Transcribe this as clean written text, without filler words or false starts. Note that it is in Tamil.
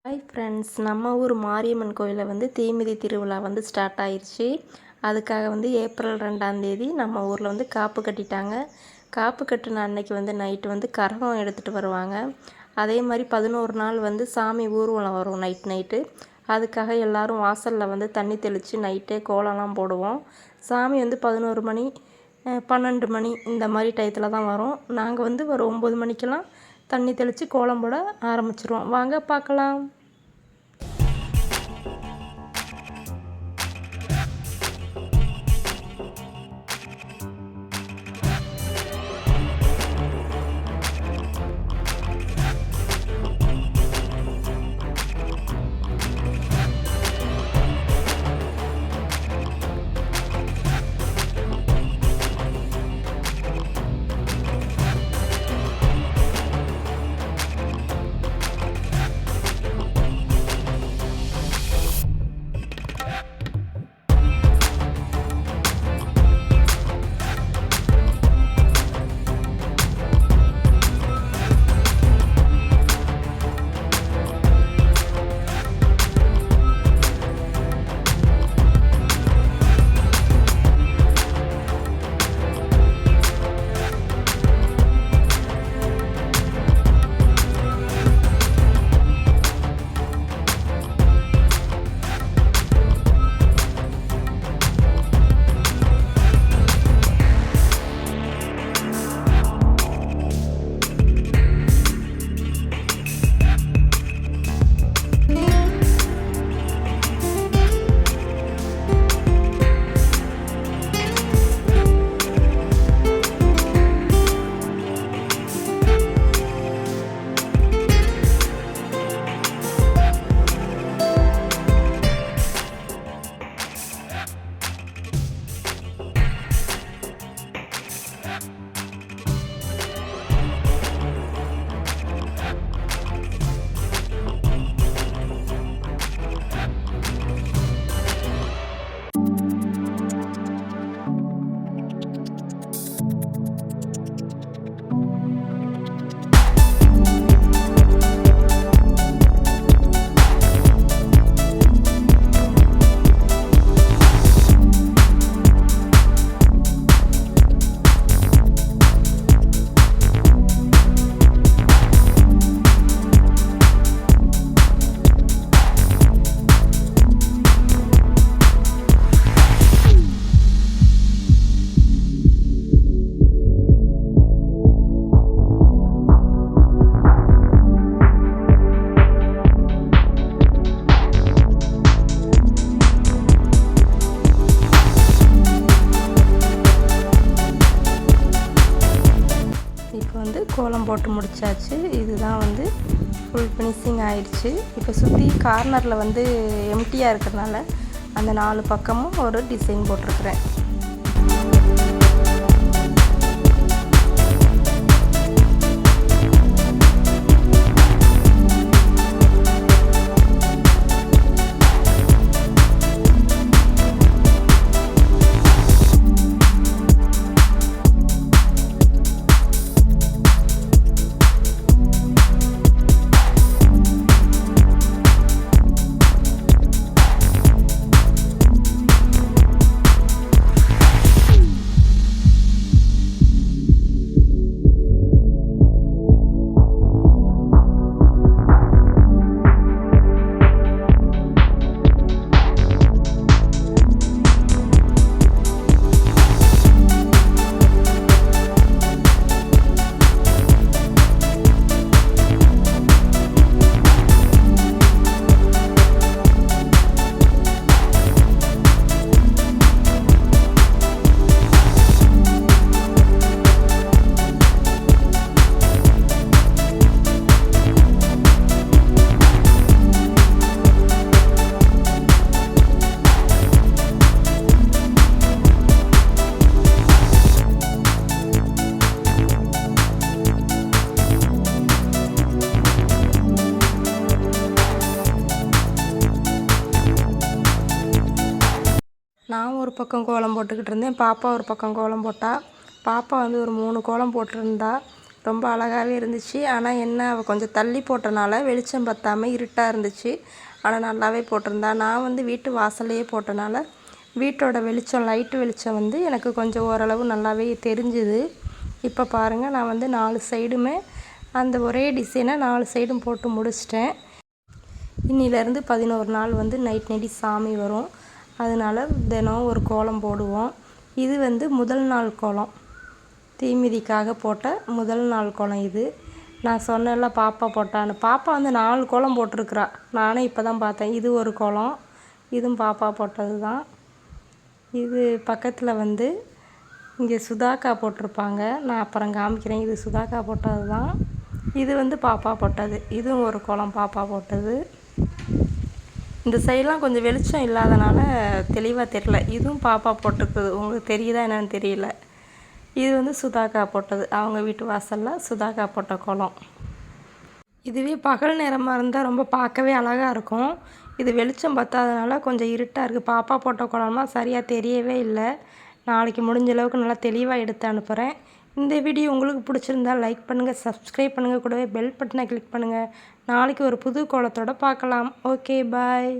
ஹாய் ஃப்ரெண்ட்ஸ், நம்ம ஊர் மாரியம்மன் கோயிலில் தீமிதி திருவிழா ஸ்டார்ட் ஆயிடுச்சு. அதுக்காக ஏப்ரல் 2ஆம் தேதி நம்ம ஊரில் காப்பு கட்டிட்டாங்க. காப்பு கட்டின அன்னைக்கு நைட்டு கரகம் எடுத்துகிட்டு வருவாங்க. அதே மாதிரி 11 நாள் சாமி ஊர்வலம் வரும் நைட்டு. அதுக்காக எல்லோரும் வாசலில் தண்ணி தெளித்து நைட்டே கோலம்லாம் போடுவோம். சாமி 11 மணி 12 மணி இந்த மாதிரி டயத்தில் தான் வரும். நாங்கள் ஒரு 9 மணிக்கெல்லாம் தண்ணி தெளித்து கோலம் போட ஆரம்பிச்சிருவோம். வாங்க பார்க்கலாம். கோலம் போட்டு முடிச்சாச்சு. இதுதான் ஃபுல் ஃபினிஷிங் ஆயிடுச்சு. இப்போ சுற்றி கார்னரில் எம்டியாக இருக்கிறதுனால அந்த 4 பக்கமும் ஒரு டிசைன் போட்டிருக்கிறேன். நான் ஒரு பக்கம் கோலம் போட்டுக்கிட்டு இருந்தேன். பாப்பா ஒரு பக்கம் கோலம் போட்டா. பாப்பா ஒரு 3 கோலம் போட்டிருந்தா. ரொம்ப அழகாகவே இருந்துச்சு. ஆனால் என்ன, அவள் கொஞ்சம் தள்ளி போட்டனால வெளிச்சம் பத்தாமல் இருட்டாக இருந்துச்சு. ஆனால் நல்லாவே போட்டிருந்தா. நான் வந்து வீட்டு வாசல்லையே போட்டனால வீட்டோட வெளிச்சம், லைட்டு வெளிச்சம் வந்து எனக்கு கொஞ்சம் ஓரளவு நல்லாவே தெரிஞ்சுது. இப்போ பாருங்கள், நான் வந்து 4 சைடுமே அந்த ஒரே டிசைனை 4 சைடும் போட்டு முடிச்சிட்டேன். இன்னிலேருந்து 11 நாள் வந்து நைட் சாமி வரும். அதனால் தினம் ஒரு கோலம் போடுவோம். இது வந்து முதல் நாள் கோலம், தீமிதிக்காக போட்ட முதல் நாள் கோலம் இது. நான் சொன்னேன்ல பாப்பா போட்டான்னு, பாப்பா வந்து 4 கோலம் போட்டிருக்குறா. நானே இப்போ தான் பார்த்தேன். இது ஒரு கோலம், இதுவும் பாப்பா போட்டது தான். இது பக்கத்தில் வந்து இங்கே சுதாக்கா போட்டிருப்பாங்க. நான் அப்புறம் காமிக்கிறேன். இது சுதாக்கா போட்டது தான். இது வந்து பாப்பா போட்டது. இதுவும் ஒரு கோலம் பாப்பா போட்டது. இந்த சைடெலாம் கொஞ்சம் வெளிச்சம் இல்லாதனால தெளிவாக தெரியல. இதுவும் பாப்பா போட்டிருக்குது. உங்களுக்கு தெரியுதா என்னன்னு தெரியல. இது வந்து சுதாக்கா போட்டது. அவங்க வீட்டு வாசலில் சுதாக்கா போட்ட கோலம். இதுவே பகல் நேரமாக இருந்தால் ரொம்ப பார்க்கவே அழகாக இருக்கும். இது வெளிச்சம் பத்தாதனால கொஞ்சம் இருட்டாக இருக்குது. பாப்பா போட்ட கோலம்லாம் சரியாக தெரியவே இல்லை. நாளைக்கு முடிஞ்ச அளவுக்கு நல்லா தெளிவாக எடுத்து அனுப்புகிறேன். இந்த வீடியோ உங்களுக்கு பிடிச்சிருந்தால் லைக் பண்ணுங்கள், சப்ஸ்கிரைப் பண்ணுங்கள், கூடவே பெல் பட்டனை கிளிக் பண்ணுங்கள். நாளைக்கு ஒரு புது கோலத்தோடு பார்க்கலாம். ஓகே, பாய்.